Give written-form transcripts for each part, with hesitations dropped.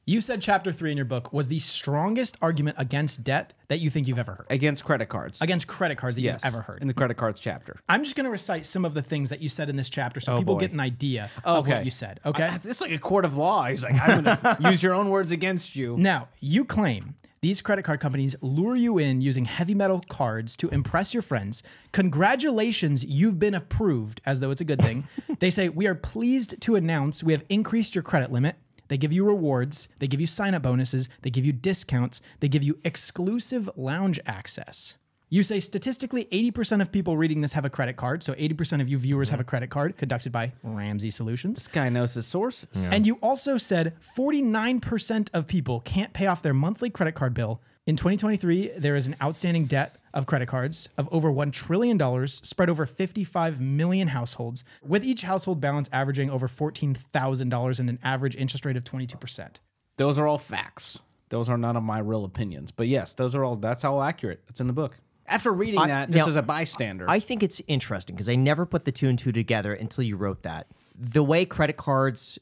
You said chapter 3 in your book was the strongest argument against debt that you think you've ever heard. Against credit cards. Against credit cards that you've ever heard. In the credit cards chapter. I'm just going to recite some of the things that you said in this chapter so people get an idea of what you said. Okay? It's like a court of law. He's like, I'm going to use your own words against you. Now, you claim these credit card companies lure you in using heavy metal cards to impress your friends. Congratulations, you've been approved, as though it's a good thing. They say, we are pleased to announce we have increased your credit limit. They give you rewards. They give you sign-up bonuses. They give you discounts. They give you exclusive lounge access. You say statistically 80% of people reading this have a credit card. So 80% of you viewers have a credit card conducted by Ramsey Solutions. This guy knows his sources. Yeah. And you also said 49% of people can't pay off their monthly credit card bill. In 2023, there is an outstanding debt of credit cards of over $1 trillion spread over 55 million households, with each household balance averaging over $14,000 and an average interest rate of 22%. Those are all facts. Those are none of my real opinions. But yes, that's all accurate. It's in the book. After reading that, just as a bystander. I think it's interesting because I never put the two and two together until you wrote that. The way credit cards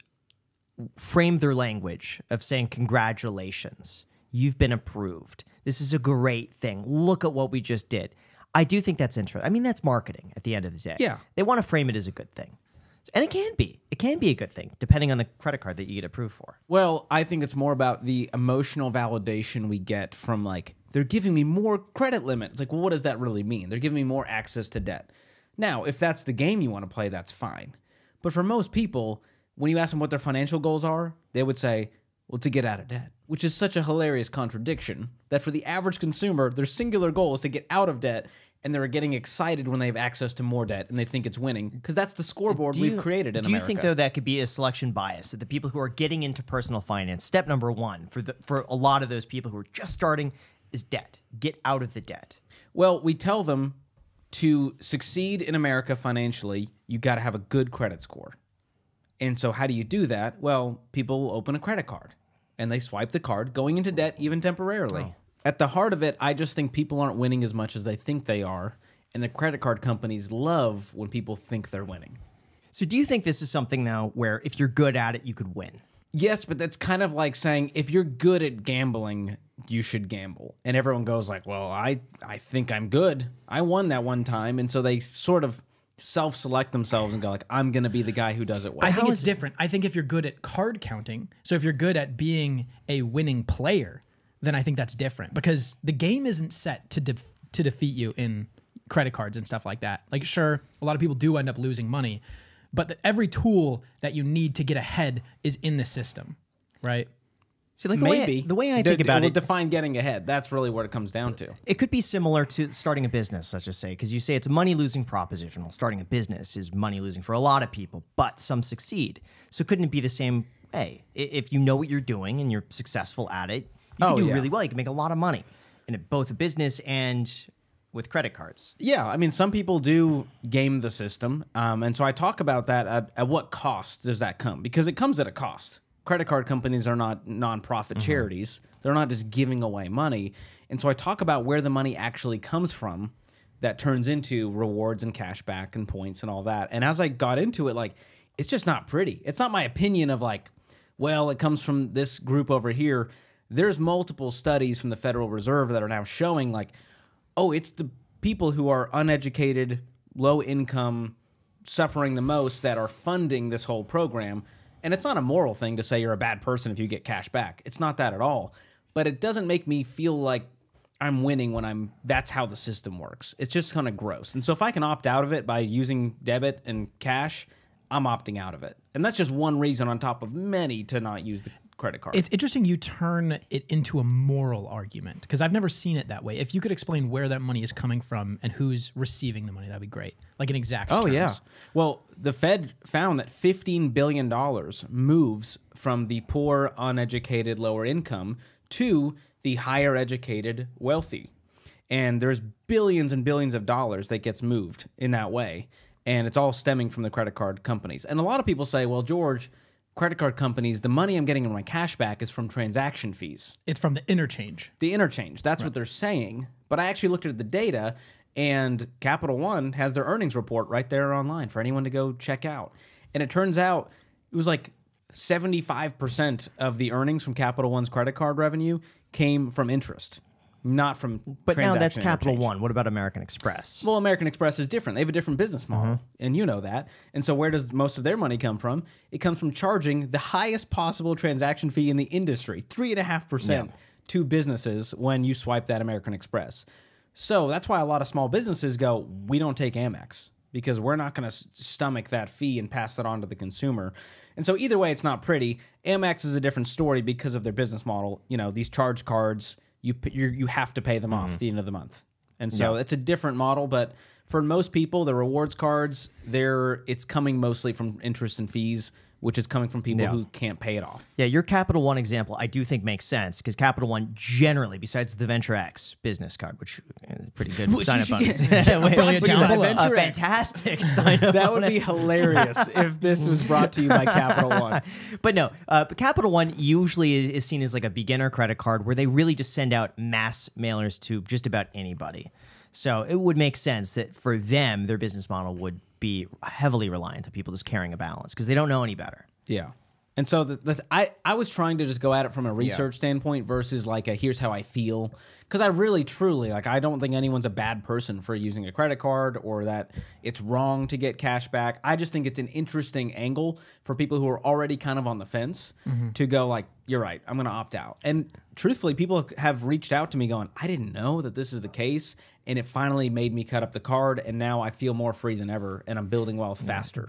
frame their language of saying congratulations, you've been approved. This is a great thing. Look at what we just did. I do think that's interesting. I mean, that's marketing at the end of the day. Yeah. They want to frame it as a good thing. And it can be. It can be a good thing, depending on the credit card that you get approved for. Well, I think it's more about the emotional validation we get from, like, they're giving me more credit limit. It's like, well, what does that really mean? They're giving me more access to debt. Now, if that's the game you want to play, that's fine. But for most people, when you ask them what their financial goals are, they would say, well, to get out of debt, which is such a hilarious contradiction that for the average consumer, their singular goal is to get out of debt, and they're getting excited when they have access to more debt and they think it's winning because that's the scoreboard we've created in America. Do you think, though, that could be a selection bias, that the people who are getting into personal finance, step number one for a lot of those people who are just starting is debt. Get out of the debt. Well, we tell them to succeed in America financially, you got to have a good credit score. And so how do you do that? Well, people will open a credit card and they swipe the card, going into debt even temporarily. Oh. At the heart of it, I just think people aren't winning as much as they think they are. And the credit card companies love when people think they're winning. So do you think this is something, though, where if you're good at it, you could win? Yes, but that's kind of like saying if you're good at gambling, you should gamble. And everyone goes like, well, I think I'm good. I won that one time. And so they sort of self-select themselves and go like, I'm going to be the guy who does it well. I think it's different. I think if you're good at card counting, so if you're good at being a winning player, then I think that's different because the game isn't set to defeat you in credit cards and stuff like that. Like, sure, a lot of people do end up losing money, but every tool that you need to get ahead is in the system, right? See, like maybe the way I think about it, define getting ahead. That's really what it comes down to. It could be similar to starting a business, let's just say, because you say it's a money-losing proposition. Well, starting a business is money-losing for a lot of people, but some succeed. So couldn't it be the same way? If you know what you're doing and you're successful at it, you can do really well. You can make a lot of money in both a business and with credit cards. Yeah, I mean, some people do game the system, and so I talk about that at what cost does that come? Because it comes at a cost. Credit card companies are not nonprofit charities. They're not just giving away money. And so I talk about where the money actually comes from that turns into rewards and cash back and points and all that. And as I got into it, like, it's just not pretty. It's not my opinion of like, well, it comes from this group over here. There's multiple studies from the Federal Reserve that are now showing like, oh, it's the people who are uneducated, low income, suffering the most that are funding this whole program. And it's not a moral thing to say you're a bad person if you get cash back. It's not that at all. But it doesn't make me feel like I'm winning when that's how the system works. It's just kind of gross. And so if I can opt out of it by using debit and cash, I'm opting out of it. And that's just one reason on top of many to not use the credit card. It's interesting you turn it into a moral argument because I've never seen it that way. If you could explain where that money is coming from and who's receiving the money, that'd be great. Like in exact terms. Oh, yeah. Well, the Fed found that $15 billion moves from the poor, uneducated, lower income to the higher educated, wealthy. And there's billions and billions of dollars that gets moved in that way. And it's all stemming from the credit card companies. And a lot of people say, well, George, credit card companies, the money I'm getting in my cash back is from transaction fees. It's from the interchange. The interchange. That's what they're saying. But I actually looked at the data, and Capital One has their earnings report right there online for anyone to go check out. And it turns out it was like 75% of the earnings from Capital One's credit card revenue came from interest, not from But now that's transaction Capital interchange. One. What about American Express? Well, American Express is different. They have a different business model, and you know that. And so where does most of their money come from? It comes from charging the highest possible transaction fee in the industry, 3.5% to businesses when you swipe that American Express. So that's why a lot of small businesses go, we don't take Amex because we're not going to stomach that fee and pass that on to the consumer. And so either way, it's not pretty. Amex is a different story because of their business model. You know, these charge cards, you have to pay them off at the end of the month. And so it's a different model, but for most people, the rewards cards, it's coming mostly from interest and fees, which is coming from people who can't pay it off. Yeah, your Capital One example, I do think makes sense because Capital One generally, besides the Venture X business card, which is pretty good Which sign you up should bonus. get. Affiliate down below. A fantastic sign up That would be hilarious if this was brought to you by Capital One. But no, Capital One usually is seen as like a beginner credit card where they really just send out mass mailers to just about anybody. So it would make sense that for them, their business model would be heavily reliant on people just carrying a balance because they don't know any better. Yeah. And so I was trying to just go at it from a research standpoint versus like a here's how I feel. Because I really, truly, like, I don't think anyone's a bad person for using a credit card or that it's wrong to get cash back. I just think it's an interesting angle for people who are already kind of on the fence to go like, you're right, I'm going to opt out. And truthfully, people have reached out to me going, I didn't know that this is the case. And it finally made me cut up the card. And now I feel more free than ever. And I'm building wealth faster.